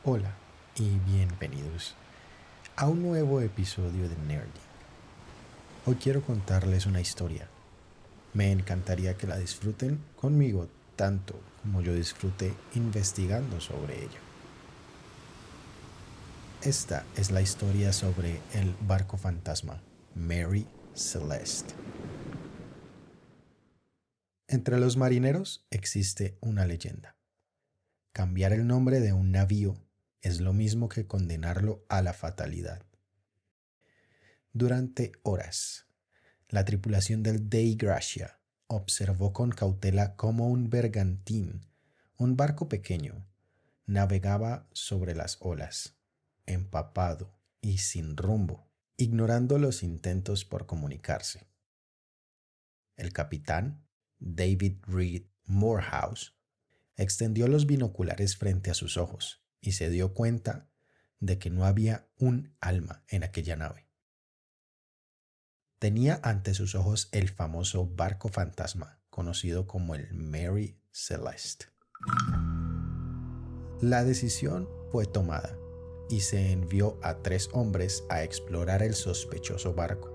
Hola y bienvenidos a un nuevo episodio de Nerding. Hoy quiero contarles una historia. Me encantaría que la disfruten conmigo tanto como yo disfruté investigando sobre ella. Esta es la historia sobre el barco fantasma Mary Celeste. Entre los marineros existe una leyenda. Cambiar el nombre de un navío es lo mismo que condenarlo a la fatalidad. Durante horas, la tripulación del Dei Gracia observó con cautela cómo un bergantín, un barco pequeño, navegaba sobre las olas, empapado y sin rumbo, ignorando los intentos por comunicarse. El capitán, David Reed Morehouse, extendió los binoculares frente a sus ojos y se dio cuenta de que no había un alma en aquella nave. Tenía ante sus ojos el famoso barco fantasma, conocido como el Mary Celeste. La decisión fue tomada y se envió a 3 hombres a explorar el sospechoso barco.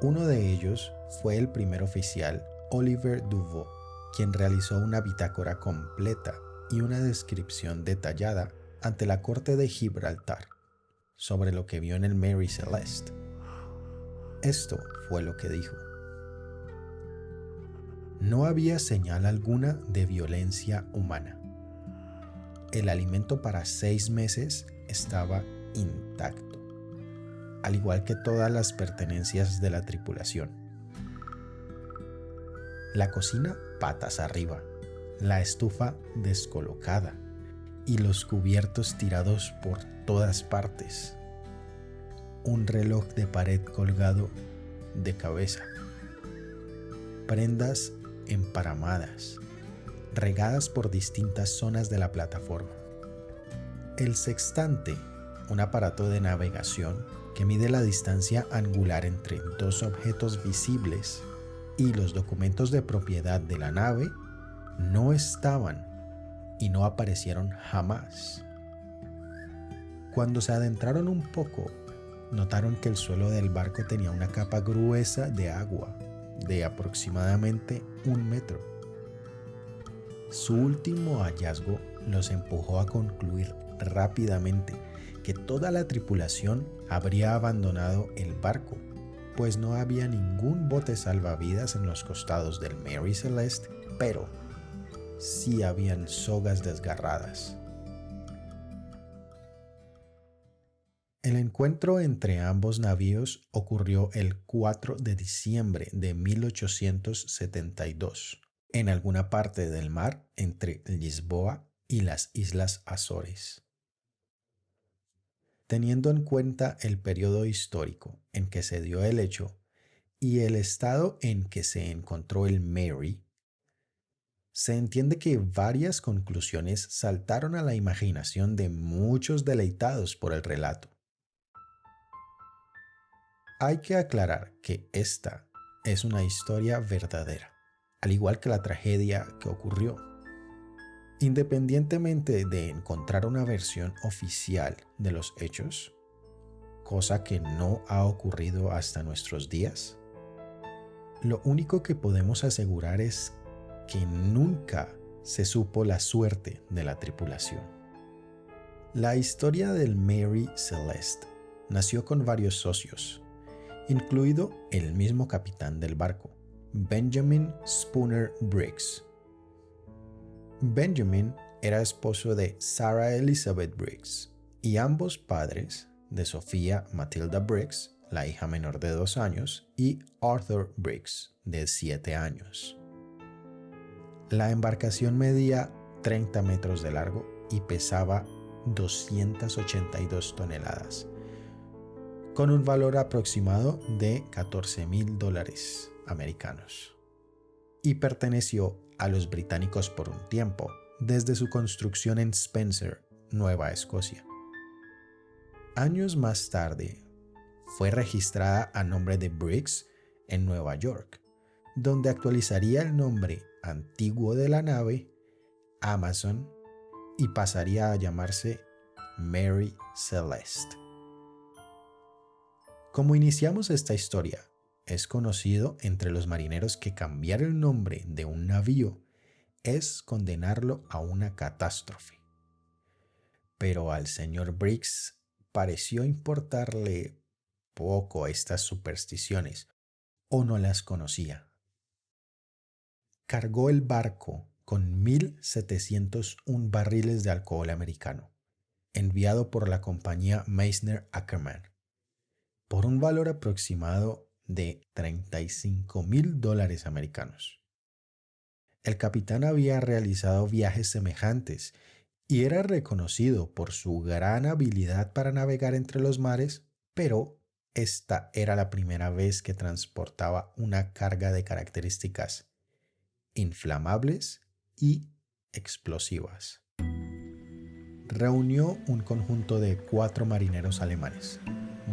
Uno de ellos fue el primer oficial Oliver Duveau, quien realizó una bitácora completa y una descripción detallada ante la corte de Gibraltar sobre lo que vio en el Mary Celeste. Esto fue lo que dijo. No había señal alguna de violencia humana. El alimento para 6 meses estaba intacto, al igual que todas las pertenencias de la tripulación. La cocina patas arriba, la estufa descolocada y los cubiertos tirados por todas partes. Un reloj de pared colgado de cabeza. Prendas emparamadas, regadas por distintas zonas de la plataforma. El sextante, un aparato de navegación que mide la distancia angular entre 2 objetos visibles, y los documentos de propiedad de la nave no estaban y no aparecieron jamás. Cuando se adentraron un poco, notaron que el suelo del barco tenía una capa gruesa de agua de aproximadamente 1 metro. Su último hallazgo los empujó a concluir rápidamente que toda la tripulación habría abandonado el barco, pues no había ningún bote salvavidas en los costados del Mary Celeste, pero sí habían sogas desgarradas. El encuentro entre ambos navíos ocurrió el 4 de diciembre de 1872, en alguna parte del mar entre Lisboa y las Islas Azores. Teniendo en cuenta el periodo histórico en que se dio el hecho y el estado en que se encontró el Mary, se entiende que varias conclusiones saltaron a la imaginación de muchos deleitados por el relato. Hay que aclarar que esta es una historia verdadera, al igual que la tragedia que ocurrió. Independientemente de encontrar una versión oficial de los hechos, cosa que no ha ocurrido hasta nuestros días, lo único que podemos asegurar es que nunca se supo la suerte de la tripulación. La historia del Mary Celeste nació con varios socios, incluido el mismo capitán del barco, Benjamin Spooner Briggs. Benjamin era esposo de Sarah Elizabeth Briggs y ambos padres de Sofía Matilda Briggs, la hija menor de 2 años, y Arthur Briggs, de 7 años. La embarcación medía 30 metros de largo y pesaba 282 toneladas, con un valor aproximado de $14,000 americanos, y perteneció a los británicos por un tiempo, desde su construcción en Spencer, Nueva Escocia. Años más tarde, fue registrada a nombre de Briggs en Nueva York, donde actualizaría el nombre antiguo de la nave Amazon y pasaría a llamarse Mary Celeste. Como iniciamos esta historia, es conocido entre los marineros que cambiar el nombre de un navío es condenarlo a una catástrofe. Pero al señor Briggs pareció importarle poco estas supersticiones, o no las conocía. Cargó el barco con 1.701 barriles de alcohol americano, enviado por la compañía Meissner Ackerman, por un valor aproximado de $35,000 americanos. El capitán había realizado viajes semejantes y era reconocido por su gran habilidad para navegar entre los mares, pero esta era la primera vez que transportaba una carga de características inflamables y explosivas. Reunió un conjunto de 4 marineros alemanes,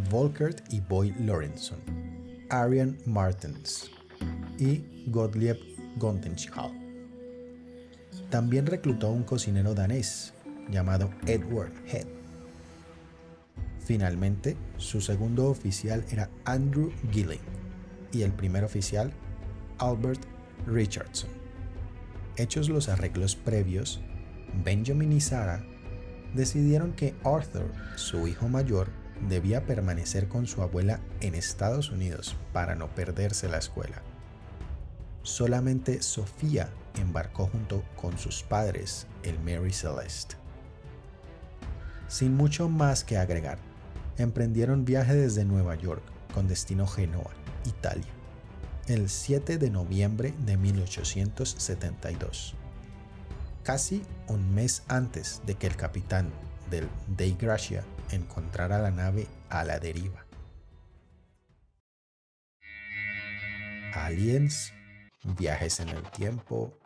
Volkert y Boy Lorentzen, Arian Martens y Gottlieb Gontenschall. También reclutó a un cocinero danés llamado Edward Head. Finalmente, su segundo oficial era Andrew Gilling y el primer oficial, Albert Richardson. Hechos los arreglos previos, Benjamin y Sarah decidieron que Arthur, su hijo mayor, debía permanecer con su abuela en Estados Unidos para no perderse la escuela. Solamente Sofía embarcó junto con sus padres el Mary Celeste. Sin mucho más que agregar, emprendieron viaje desde Nueva York con destino Génova, Italia, el 7 de noviembre de 1872, casi un mes antes de que el capitán del Dei Gracia encontrara la nave a la deriva. Aliens, viajes en el tiempo,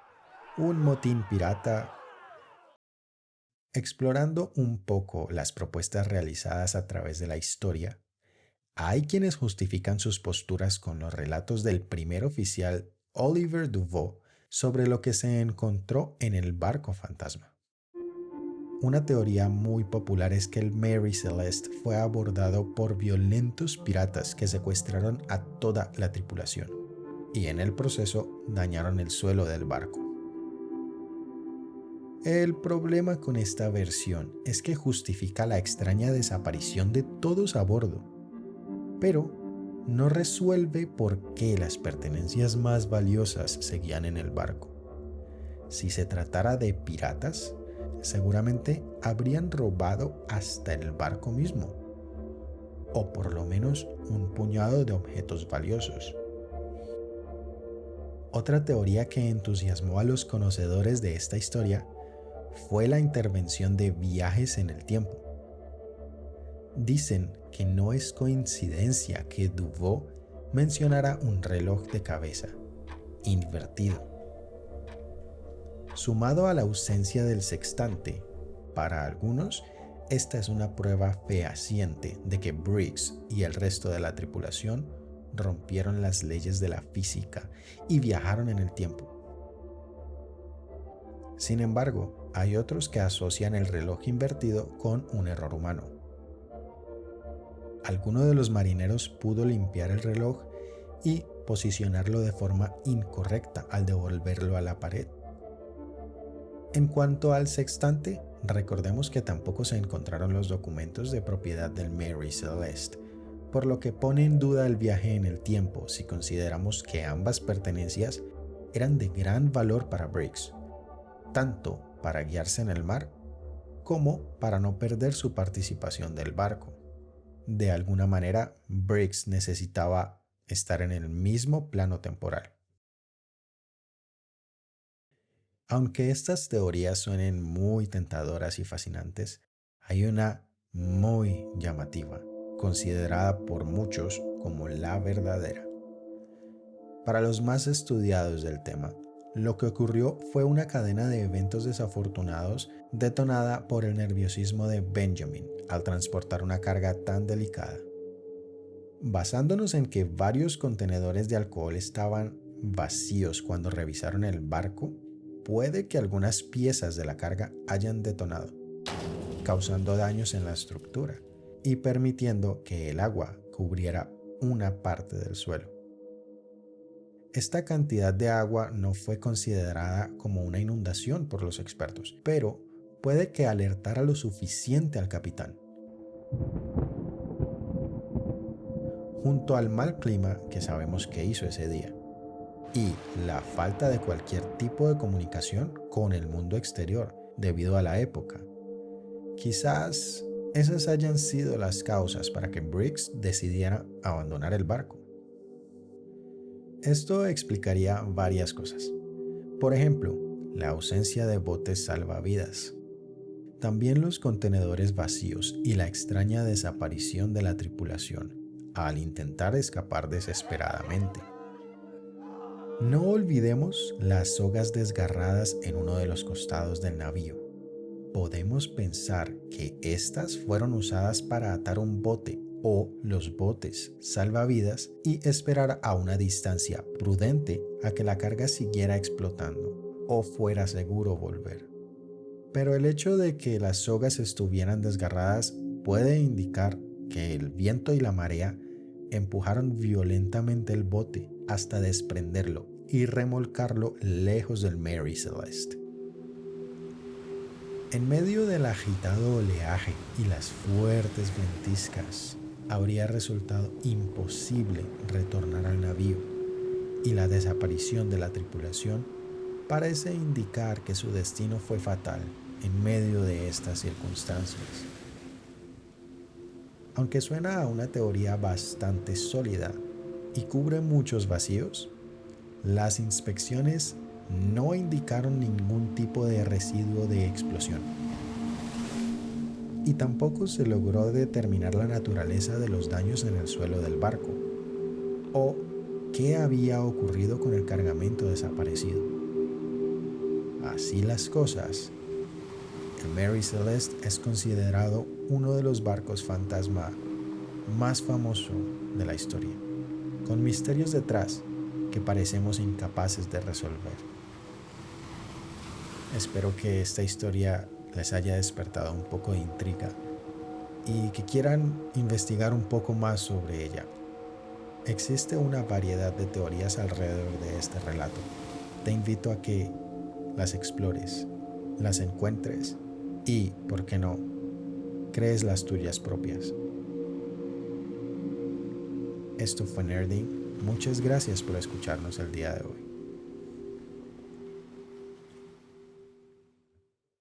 un motín pirata. Explorando un poco las propuestas realizadas a través de la historia, hay quienes justifican sus posturas con los relatos del primer oficial Oliver Duveau sobre lo que se encontró en el barco fantasma. Una teoría muy popular es que el Mary Celeste fue abordado por violentos piratas que secuestraron a toda la tripulación y en el proceso dañaron el suelo del barco. El problema con esta versión es que justifica la extraña desaparición de todos a bordo, pero no resuelve por qué las pertenencias más valiosas seguían en el barco. Si se tratara de piratas, seguramente habrían robado hasta el barco mismo, o por lo menos un puñado de objetos valiosos. Otra teoría que entusiasmó a los conocedores de esta historia fue la intervención de viajes en el tiempo. Dicen que no es coincidencia que Duveau mencionara un reloj de cabeza, invertido. Sumado a la ausencia del sextante, para algunos, esta es una prueba fehaciente de que Briggs y el resto de la tripulación rompieron las leyes de la física y viajaron en el tiempo. Sin embargo, hay otros que asocian el reloj invertido con un error humano. Alguno de los marineros pudo limpiar el reloj y posicionarlo de forma incorrecta al devolverlo a la pared. En cuanto al sextante, recordemos que tampoco se encontraron los documentos de propiedad del Mary Celeste, por lo que pone en duda el viaje en el tiempo si consideramos que ambas pertenencias eran de gran valor para Briggs, tanto para guiarse en el mar como para no perder su participación del barco. De alguna manera, Briggs necesitaba estar en el mismo plano temporal. Aunque estas teorías suenen muy tentadoras y fascinantes, hay una muy llamativa, considerada por muchos como la verdadera. Para los más estudiados del tema, lo que ocurrió fue una cadena de eventos desafortunados detonada por el nerviosismo de Benjamin al transportar una carga tan delicada. Basándonos en que varios contenedores de alcohol estaban vacíos cuando revisaron el barco, puede que algunas piezas de la carga hayan detonado, causando daños en la estructura y permitiendo que el agua cubriera una parte del suelo. Esta cantidad de agua no fue considerada como una inundación por los expertos, pero puede que alertara lo suficiente al capitán. Junto al mal clima que sabemos que hizo ese día y la falta de cualquier tipo de comunicación con el mundo exterior debido a la época, quizás esas hayan sido las causas para que Briggs decidiera abandonar el barco. Esto explicaría varias cosas. Por ejemplo, la ausencia de botes salvavidas. También los contenedores vacíos y la extraña desaparición de la tripulación al intentar escapar desesperadamente. No olvidemos las sogas desgarradas en uno de los costados del navío. Podemos pensar que estas fueron usadas para atar un bote o los botes salvavidas y esperar a una distancia prudente a que la carga siguiera explotando o fuera seguro volver. Pero el hecho de que las sogas estuvieran desgarradas puede indicar que el viento y la marea empujaron violentamente el bote hasta desprenderlo y remolcarlo lejos del Mary Celeste. En medio del agitado oleaje y las fuertes ventiscas, habría resultado imposible retornar al navío, y la desaparición de la tripulación parece indicar que su destino fue fatal en medio de estas circunstancias. Aunque suena a una teoría bastante sólida y cubre muchos vacíos, las inspecciones no indicaron ningún tipo de residuo de explosión. Y tampoco se logró determinar la naturaleza de los daños en el suelo del barco o qué había ocurrido con el cargamento desaparecido. Así las cosas, el Mary Celeste es considerado uno de los barcos fantasma más famoso de la historia, con misterios detrás que parecemos incapaces de resolver. Espero que esta historia les haya despertado un poco de intriga y que quieran investigar un poco más sobre ella. Existe una variedad de teorías alrededor de este relato. Te invito a que las explores, las encuentres y, ¿por qué no?, crees las tuyas propias. Esto fue Nerding. Muchas gracias por escucharnos el día de hoy.